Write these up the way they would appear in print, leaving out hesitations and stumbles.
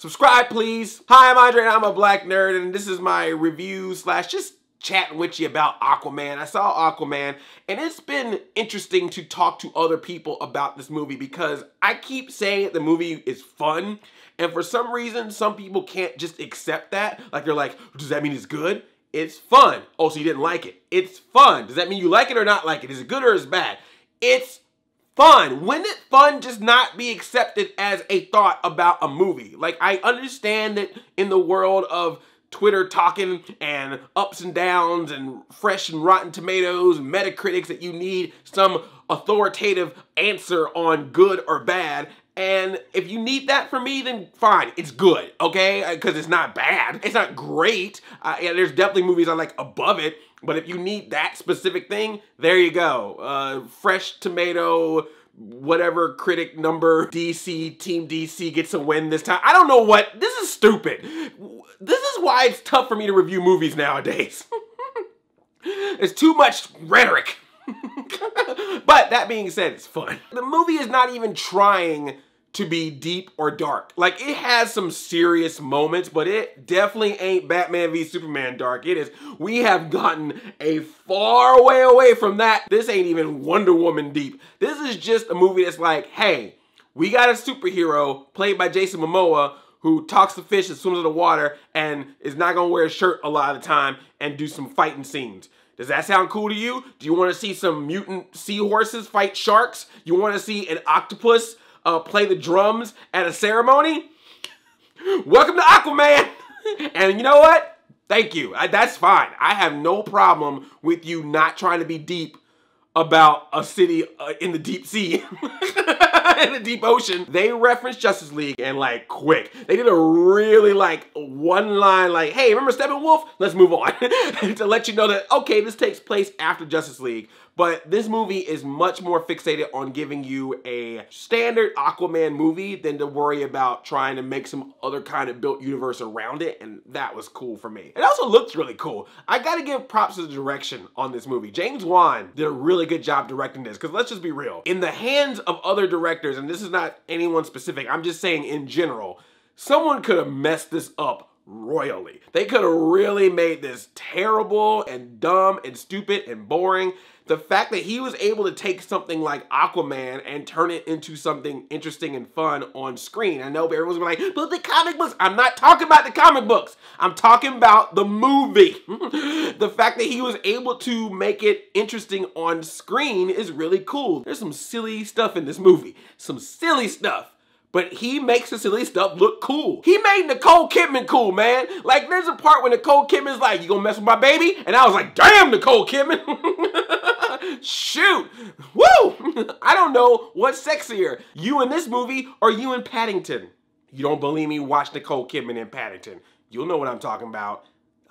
Subscribe, please. Hi, I'm Andre, and I'm a black nerd, and this is my review slash just chatting with you about Aquaman. I saw Aquaman, and it's been interesting to talk to other people about this movie because I keep saying the movie is fun, and for some reason, some people can't just accept that. Like, they're like, does that mean it's good? It's fun. Oh, so you didn't like it. It's fun. Does that mean you like it or not like it? Is it good or is it bad? It's fun. Wouldn't it fun just not be accepted as a thought about a movie? Like, I understand that in the world of Twitter talking and ups and downs and fresh and rotten tomatoes and Metacritics that you need some authoritative answer on good or bad. And if you need that from me, then fine, it's good, okay? Because it's not bad. It's not great. Yeah, there's definitely movies I like above it. But if you need that specific thing, there you go. Fresh tomato, whatever critic number, DC, Team DC gets a win this time. I don't know what. This is stupid. This is why it's tough for me to review movies nowadays. It's too much rhetoric. But that being said, it's fun. The movie is not even trying to be deep or dark. Like, it has some serious moments, but it definitely ain't Batman v Superman dark. It is. We have gotten a far way away from that. This ain't even Wonder Woman deep. This is just a movie that's like, hey, we got a superhero played by Jason Momoa who talks to fish and swims in the water and is not gonna wear a shirt a lot of the time and do some fighting scenes. Does that sound cool to you? Do you want to see some mutant seahorses fight sharks? You want to see an octopus play the drums at a ceremony? Welcome to Aquaman! And you know what? Thank you. That's fine. I have no problem with you not trying to be deep about a city in the deep sea. In the deep ocean. They referenced Justice League and like quick. They did a really like one line like, hey, remember Steppenwolf? Let's move on. To let you know that, okay, this takes place after Justice League. But this movie is much more fixated on giving you a standard Aquaman movie than to worry about trying to make some other kind of built universe around it, and that was cool for me. It also looks really cool. I gotta give props to the direction on this movie. James Wan did a really good job directing this, because let's just be real. In the hands of other directors, and this is not anyone specific, I'm just saying in general, someone could have messed this up royally. They could have really made this terrible and dumb and stupid and boring. The fact that he was able to take something like Aquaman and turn it into something interesting and fun on screen. I know everyone's gonna be like, but the comic books. I'm not talking about the comic books. I'm talking about the movie. The fact that he was able to make it interesting on screen is really cool. There's some silly stuff in this movie. Some silly stuff. But he makes the silly stuff look cool. He made Nicole Kidman cool, man. Like, there's a part where Nicole Kidman's like, you gonna mess with my baby? And I was like, damn, Nicole Kidman. Shoot. Woo! I don't know what's sexier, you in this movie or you in Paddington. You don't believe me? Watch Nicole Kidman in Paddington. You'll know what I'm talking about.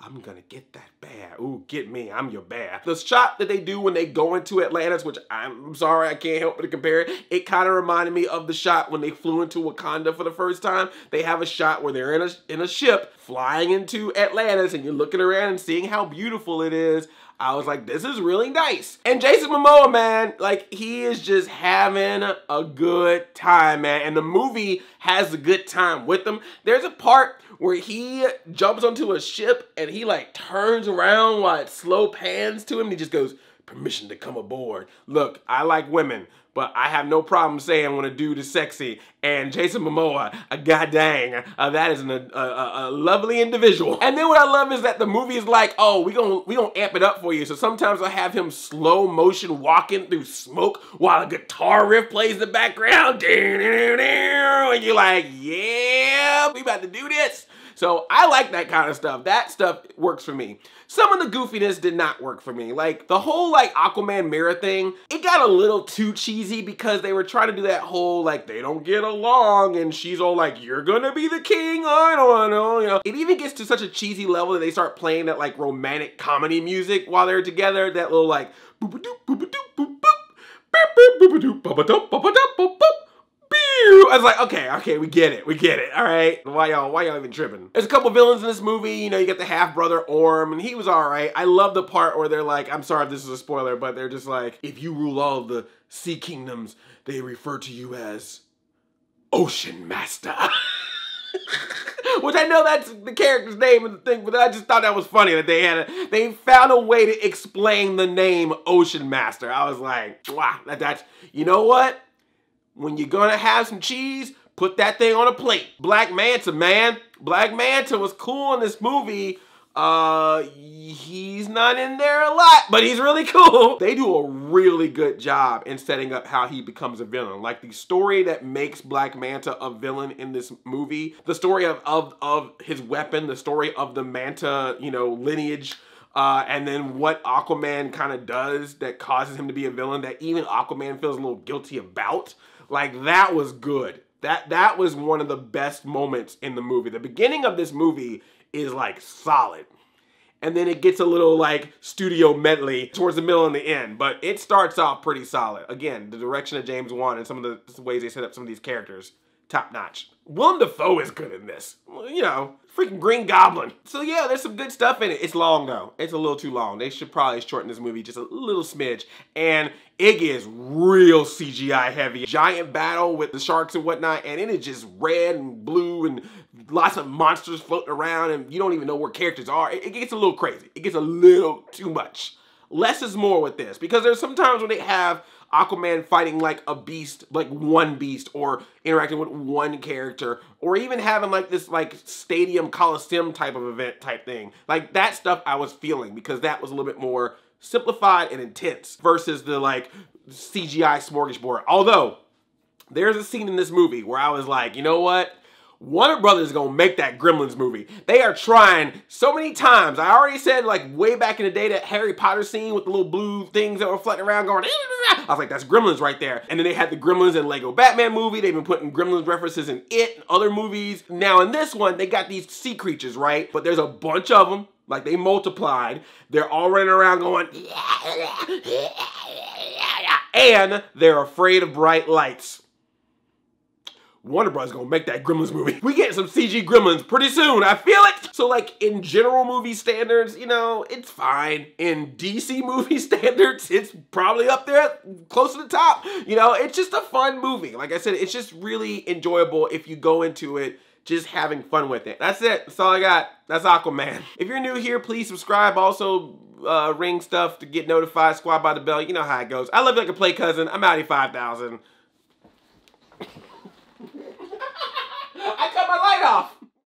I'm gonna get that bear. Ooh, get me, I'm your bear. The shot that they do when they go into Atlantis, which I'm sorry, I can't help but to compare it. It kind of reminded me of the shot when they flew into Wakanda for the first time. They have a shot where they're in a ship flying into Atlantis and you're looking around and seeing how beautiful it is. I was like, this is really nice. And Jason Momoa, man, like, he is just having a good time, man. And the movie has a good time with him. There's a part where he jumps onto a ship and he like turns around while it slow pans to him. And he just goes, permission to come aboard. Look, I like women, but I have no problem saying when a dude is sexy. And Jason Momoa, god dang, that is a lovely individual. And then what I love is that the movie is like, oh, we gonna amp it up for you. So sometimes I have him slow motion walking through smoke while a guitar riff plays in the background. And you're like, yeah, we about to do this. So I like that kind of stuff. That stuff works for me. Some of the goofiness did not work for me. Like, the whole, like, Aquaman mirror thing, it got a little too cheesy because they were trying to do that whole, like, they don't get along, and she's all like, you're gonna be the king, I don't know, you know. It even gets to such a cheesy level that they start playing that, like, romantic comedy music while they're together, that little, like, boop-a-doop, boop-a-doop, boop-boop, boop-boop, boop-a-doop, boop-a-doop, boop-a-doop, boop-boop. I was like, okay, we get it, all right? Why y'all even tripping? There's a couple villains in this movie, you know, you get the half-brother Orm, and he was all right. I love the part where they're like, I'm sorry if this is a spoiler, but they're just like, if you rule all of the sea kingdoms, they refer to you as Ocean Master. Which I know that's the character's name and the thing, but I just thought that was funny that they found a way to explain the name Ocean Master. I was like, wow, that's, you know what? When you're gonna have some cheese, put that thing on a plate. Black Manta, man. Black Manta was cool in this movie. He's not in there a lot, but he's really cool. They do a really good job in setting up how he becomes a villain. Like the story that makes Black Manta a villain in this movie, the story of his weapon, the story of the Manta, you know, lineage, and then what Aquaman kind of does that causes him to be a villain that even Aquaman feels a little guilty about. Like, that was good. That was one of the best moments in the movie. The beginning of this movie is like solid. And then it gets a little like studio medley towards the middle and the end. But it starts off pretty solid. Again, the direction of James Wan and some of the ways they set up some of these characters, top notch. Willem Dafoe is good in this. You know, freaking Green Goblin. So yeah, there's some good stuff in it. It's long though. It's a little too long. They should probably shorten this movie just a little smidge. And it is real CGI heavy. Giant battle with the sharks and whatnot, and it is just red and blue and lots of monsters floating around, and you don't even know where characters are. It gets a little crazy. It gets a little too much. Less is more with this, because there's some times when they have Aquaman fighting like a beast, like one beast, or interacting with one character, or even having like this like stadium coliseum type of event type thing. Like that stuff I was feeling, because that was a little bit more simplified and intense versus the like CGI smorgasbord. Although there's a scene in this movie where I was like, you know what? Warner Brothers is gonna make that Gremlins movie. They are trying so many times. I already said like way back in the day that Harry Potter scene with the little blue things that were floating around going, I was like, that's Gremlins right there. And then they had the Gremlins in Lego Batman movie. They've been putting Gremlins references in it and other movies. Now in this one, they got these sea creatures, right? But there's a bunch of them. Like they multiplied. They're all running around going, and they're afraid of bright lights. Warner Bros. Gonna make that Gremlins movie. We get some CG Gremlins pretty soon, I feel it. So like in general movie standards, you know, it's fine. In DC movie standards, it's probably up there, close to the top. You know, it's just a fun movie. Like I said, it's just really enjoyable if you go into it just having fun with it. That's it. That's all I got. That's Aquaman. If you're new here, please subscribe. Also, ring stuff to get notified. Squad by the bell. You know how it goes. I love you like a play cousin. I'm out of 5,000. I cut my light off.